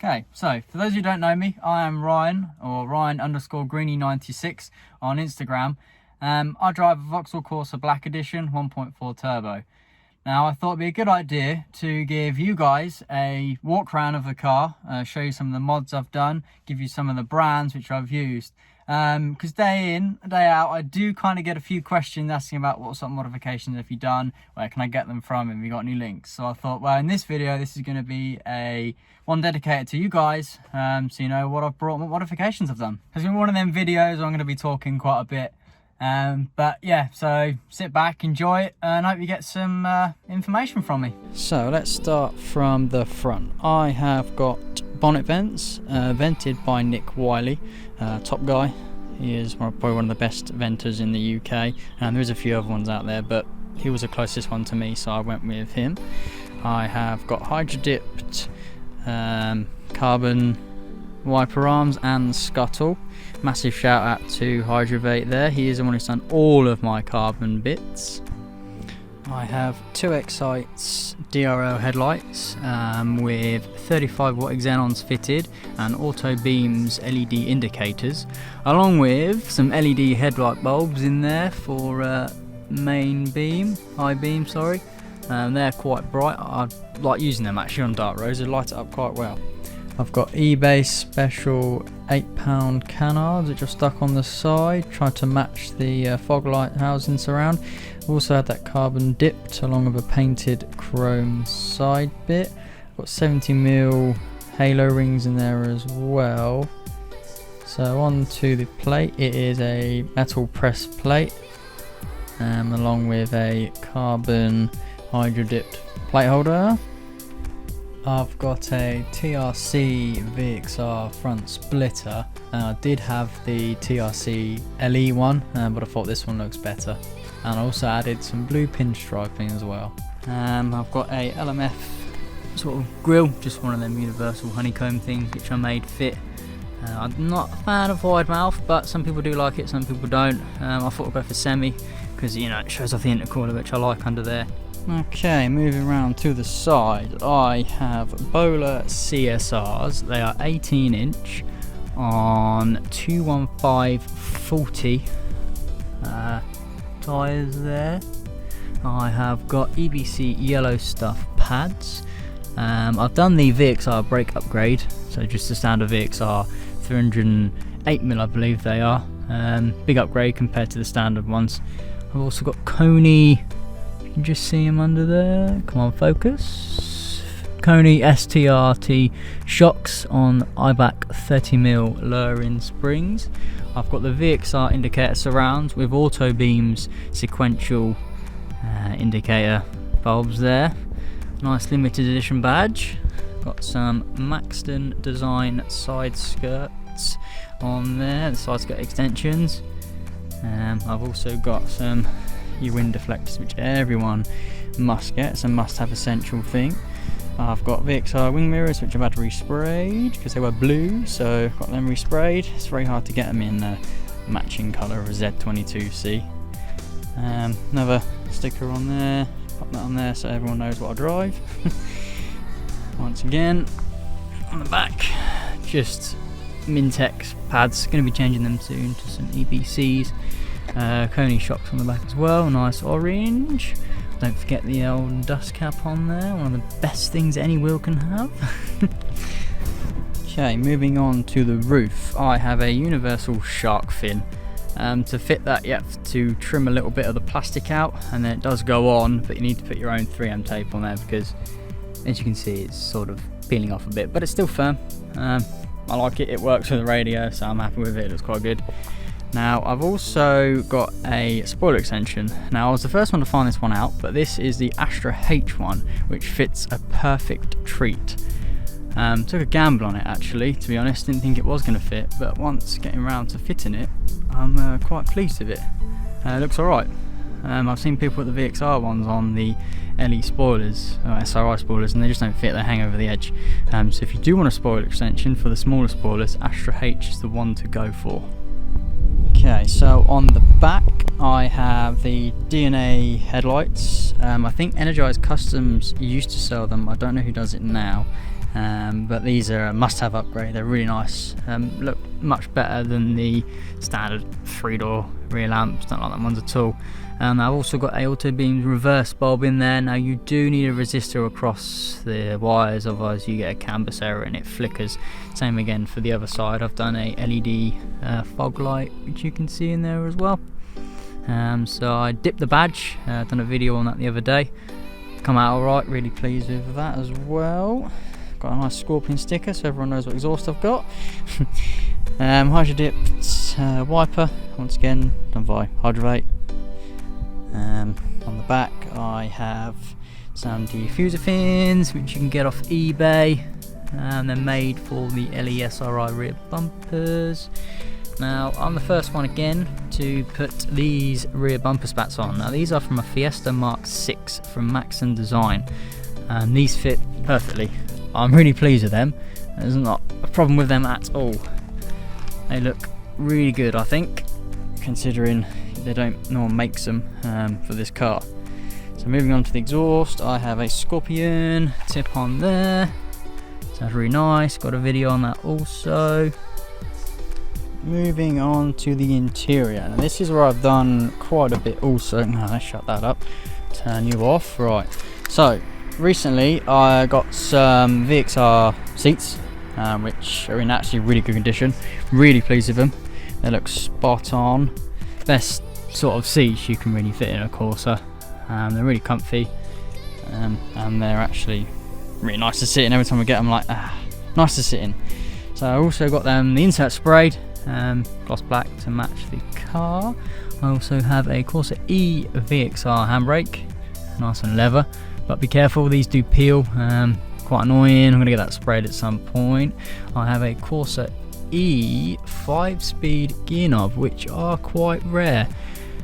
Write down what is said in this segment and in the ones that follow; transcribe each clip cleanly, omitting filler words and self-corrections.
Okay, so for those who don't know me, I am Ryan, or Ryan_Greeny96 on Instagram. I drive a Vauxhall Corsa Black Edition 1.4 turbo. Now I thought it'd be a good idea to give you guys a walk around of the car, show you some of the mods I've done, give you some of the brands which I've used. Because day in, day out, I do kind of get a few questions asking about what sort of modifications have you done, where can I get them from, have you got any links? So I thought, well, in this video, this is going to be one dedicated to you guys, so you know what I've brought, what modifications I've done. It's been one of them videos where I'm going to be talking quite a bit. But yeah, so sit back, enjoy it, and hope you get some information from me. So let's start from the front. I have got bonnet vents, vented by Nick Wiley, top guy. He is probably one of the best venters in the UK, and there is a few other ones out there, but he was the closest one to me, so I went with him. I have got hydro-dipped carbon wiper arms and scuttle. Massive shout out to Hydrovate there, he is the one who's done all of my carbon bits. I have two Excite's DRL headlights with 35 watt xenons fitted and auto beams LED indicators, along with some LED headlight bulbs in there for main beam, high beam, sorry. They're quite bright. I like using them actually on dark roads, they light it up quite well. I've got eBay special 8-pound canards which are stuck on the side, trying to match the fog light housing surround. Also had that carbon dipped along with a painted chrome side bit. Got 70mm halo rings in there as well. So on to the plate, it is a metal press plate along with a carbon hydro dipped plate holder. I've got a TRC VXR front splitter. I did have the TRC LE one, but I thought this one looks better. And I also added some blue pinstriping as well. I've got a LMF sort of grill, just one of them universal honeycomb things which I made fit. I'm not a fan of wide mouth, but some people do like it, some people don't. I thought I'd go for semi, because you know it shows off the intercooler, which I like under there. Okay, moving around to the side, I have Bowler CSRs. They are 18-inch on 215/40 tyres there. I have got EBC yellow stuff pads. I've done the VXR brake upgrade, so just the standard VXR 308mm I believe they are. Big upgrade compared to the standard ones. I've also got Coney. You can just see them under there. Come on, focus. Coney STRT shocks on IBAC 30mm lowering springs. I've got the VXR indicator surrounds with auto beams sequential indicator bulbs there. Nice limited edition badge. Got some Maxton design side skirts on there, the side skirt extensions. I've also got some your wind deflectors, which everyone must get. It's a must-have essential thing. I've got VXR wing mirrors, which I've had resprayed because they were blue, so I've got them resprayed. It's very hard to get them in the matching colour of a Z22C. Another sticker on there, pop that on there so everyone knows what I drive. Once again, on the back, just Mintex pads, going to be changing them soon to some EBCs. Coney shocks on the back as well, nice orange. Don't forget the old dust cap on there, one of the best things any wheel can have. Okay, moving on to the roof, I have a universal shark fin. To fit that you have to trim a little bit of the plastic out, and then it does go on, but you need to put your own 3M tape on there because as you can see it's sort of peeling off a bit, but it's still firm. I like it, it works with the radio, so I'm happy with it, it looks quite good. Now I've also got a spoiler extension. Now I was the first one to find this one out, but this is the Astra H1, which fits a perfect treat. Took a gamble on it actually, to be honest, didn't think it was going to fit, but once getting around to fitting it, I'm quite pleased with it. It looks alright. I've seen people put the VXR ones on the LE spoilers, or SRI spoilers, and they just don't fit, they hang over the edge. So if you do want a spoiler extension for the smaller spoilers, Astra H is the one to go for. Okay, so on the back I have the DNA headlights. I think Energized Customs used to sell them, I don't know who does it now. but these are a must-have upgrade. They're really nice, look much better than the standard 3-door rear lamps, don't like them ones at all. I've also got a auto beams reverse bulb in there. Now you do need a resistor across the wires, otherwise you get a canvas error and it flickers. Same again for the other side. I've done a LED fog light, which you can see in there as well. So I dipped the badge, done a video on that the other day. Come out alright, really pleased with that as well. Got a nice scorpion sticker so everyone knows what exhaust I've got. Hydro dipped wiper, once again done by Hydrovate. On the back I have some diffuser fins which you can get off eBay, they're made for the LESRI rear bumpers. Now I'm the first one again to put these rear bumper spats on. Now these are from a Fiesta Mark 6 from Maxton Design, and these fit perfectly. I'm really pleased with them. There's not a problem with them at all. They look really good, I think, considering no one makes them for this car. So moving on to the exhaust, I have a Scorpion tip on there. Sounds really nice, got a video on that also. Moving on to the interior, now this is where I've done quite a bit also. No, let's shut that up, turn you off. Right, so recently I got some VXR seats, which are in actually really good condition. Really pleased with them, they look spot on. Best sort of seats you can really fit in a Corsa. They're really comfy, and they're actually really nice to sit in. Every time I get them, like, nice to sit in. So I also got them the insert sprayed, gloss black to match the car. I also have a Corsa E VXR handbrake, nice and leather, but be careful, these do peel, quite annoying. I'm going to get that sprayed at some point. I have a Corsa E 5-speed gear knob, which are quite rare.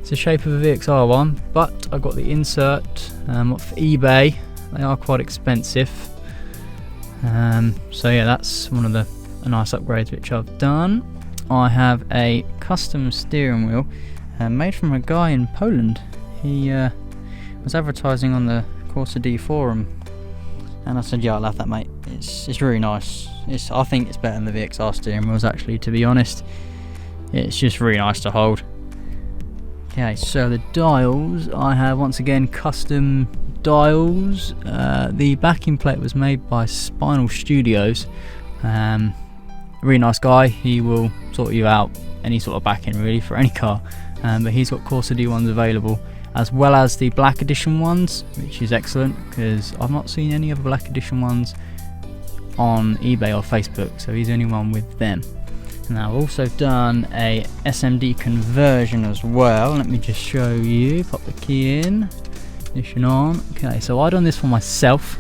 It's the shape of a VXR one, but I got the insert off eBay. They are quite expensive, so yeah, that's one of the nice upgrades which I've done. I have a custom steering wheel made from a guy in Poland. He was advertising on the Corsa D forum, and I said, yeah, I'll have that, mate. It's really nice. I think it's better than the VXR steering wheels, actually, to be honest. It's just really nice to hold. Okay, so the dials, I have once again custom dials. The backing plate was made by Spinal Studios. A really nice guy. He will sort you out any sort of backing really for any car, but he's got Corsa D ones available, as well as the black edition ones, which is excellent because I've not seen any other black edition ones on eBay or Facebook, so he's the only one with them. And I've also done a SMD conversion as well. Let me just show you. Pop the key in, ignition on. Okay, so I done this for myself.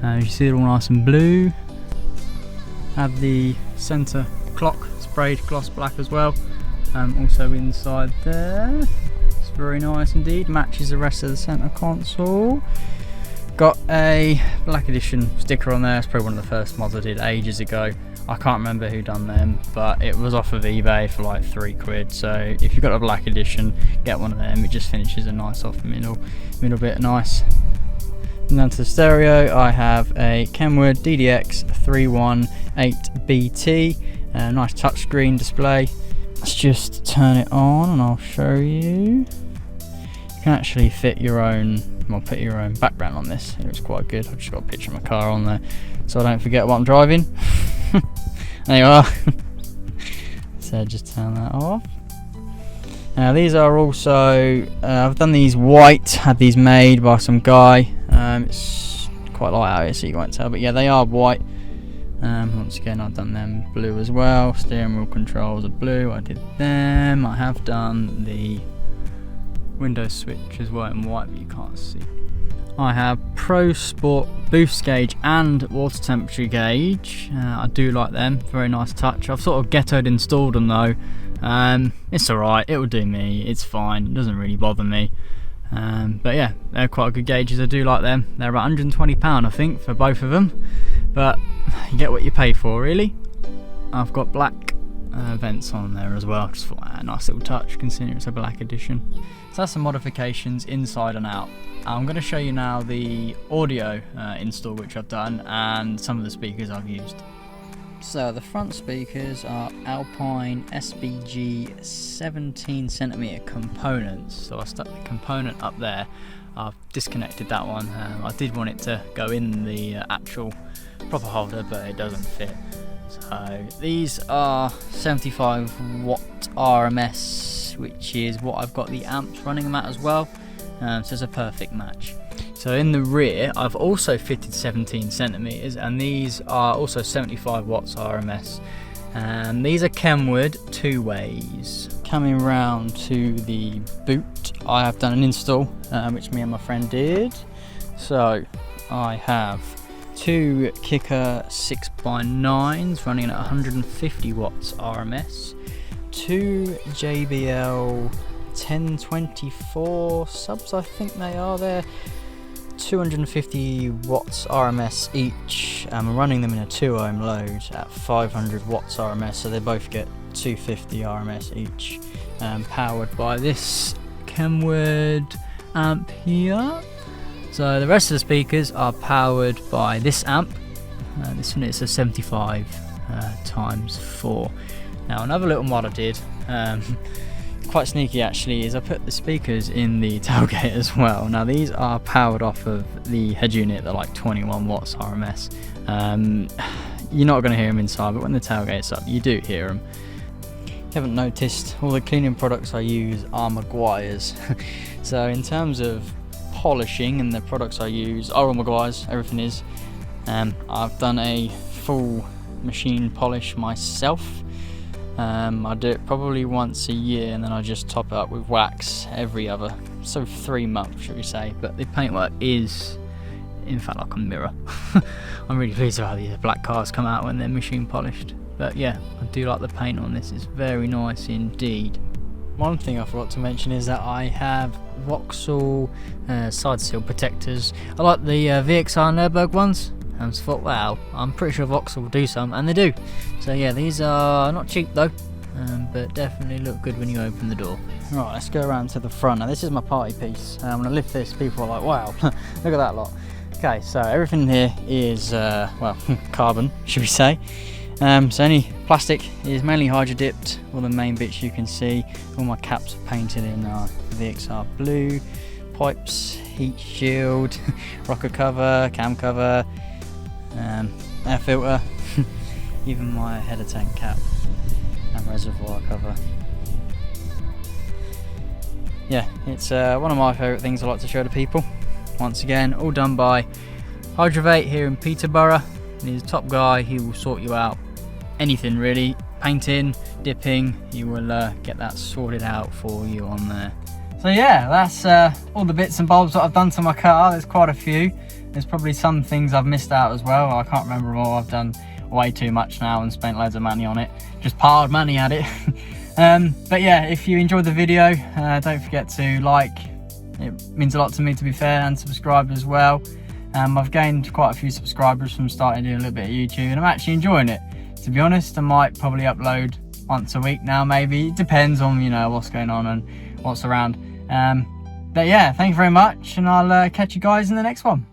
You see it all nice and blue. Have the centre clock sprayed gloss black as well. Also inside there, it's very nice indeed. Matches the rest of the centre console. Got a black edition sticker on there. It's probably one of the first mods I did ages ago. I can't remember who done them, but it was off of eBay for like £3. So if you've got a black edition, get one of them. It just finishes a nice off middle bit nice. And then to the stereo, I have a Kenwood DDX 318BT, nice touchscreen display. Let's just turn it on and I'll show you. You can actually fit your own, well, put your own background on this. It looks quite good. I've just got a picture of my car on there so I don't forget what I'm driving. There you are. So just turn that off. Now these are also, I've done these white, had these made by some guy. It's quite light out here so you won't tell, but yeah, they are white. Once again, I've done them blue as well. Steering wheel controls are blue, I did them. I have done the window switch as well in white, but you can't see. I have Pro Sport boost gauge and water temperature gauge. I do like them, very nice touch. I've sort of ghettoed installed them though. It's alright, it will do me, it's fine, it doesn't really bother me. But yeah, they're quite good gauges, I do like them. They're about £120 I think for both of them, but you get what you pay for really. I've got black vents on there as well. Just thought, a nice little touch considering it's a black edition. So that's some modifications inside and out. I'm going to show you now the audio install which I've done and some of the speakers I've used. So the front speakers are Alpine SBG 17cm components. So I stuck the component up there. I've disconnected that one. I did want it to go in the actual proper holder, but it doesn't fit. So these are 75 watt RMS, which is what I've got the amps running them at as well. So it's a perfect match. So in the rear, I've also fitted 17cm, and these are also 75 watts RMS. And these are Kenwood 2-ways. Coming round to the boot, I have done an install, which me and my friend did. So I have two Kicker 6x9s running at 150 watts RMS, two JBL 1024 subs, I think they are there. 250 watts RMS each. I'm running them in a 2 ohm load at 500 watts RMS, so they both get 250 RMS each. Powered by this Kenwood amp here. So the rest of the speakers are powered by this amp. This one is a 75 times 4. Now another little mod I did, quite sneaky actually, is I put the speakers in the tailgate as well. Now these are powered off of the head unit. They're like 21 watts RMS. You're not going to hear them inside, but when the tailgate's up you do hear them. If you haven't noticed, all the cleaning products I use are Maguire's. So in terms of polishing and the products I use are all Maguire's, everything is. I've done a full machine polish myself. I do it probably once a year, and then I just top it up with wax every other, so 3 months should we say. But the paintwork is in fact like a mirror. I'm really pleased with how these black cars come out when they're machine polished. But yeah, I do like the paint on this, it's very nice indeed. One thing I forgot to mention is that I have Vauxhall side seal protectors. I like the VXR Nürburgring ones. I just thought, wow, I'm pretty sure Vauxhall will do some, and they do. So yeah, these are not cheap though, but definitely look good when you open the door. Right, let's go around to the front. Now this is my party piece. When I lift this, people are like, wow, look at that lot. Okay, so everything here is, well, carbon, should we say. So any plastic is mainly hydro dipped. All the main bits you can see. All my caps are painted in VXR blue. Pipes, heat shield, rocker cover, cam cover, air filter, even my header tank cap and reservoir cover. Yeah, it's one of my favourite things I like to show to people. Once again, all done by Hydrovate here in Peterborough. He's a top guy. He will sort you out anything really, painting, dipping, he will get that sorted out for you on there. So yeah, that's all the bits and bobs that I've done to my car. There's quite a few. There's probably some things I've missed out as well. I can't remember them all. I've done way too much now and spent loads of money on it, just piled money at it. But yeah, if you enjoyed the video, don't forget to like. It means a lot to me, to be fair, and subscribe as well. I've gained quite a few subscribers from starting doing a little bit of YouTube, and I'm actually enjoying it. To be honest, I might probably upload once a week now, maybe. It depends on, you know, what's going on and what's around. But yeah, thank you very much, and I'll catch you guys in the next one.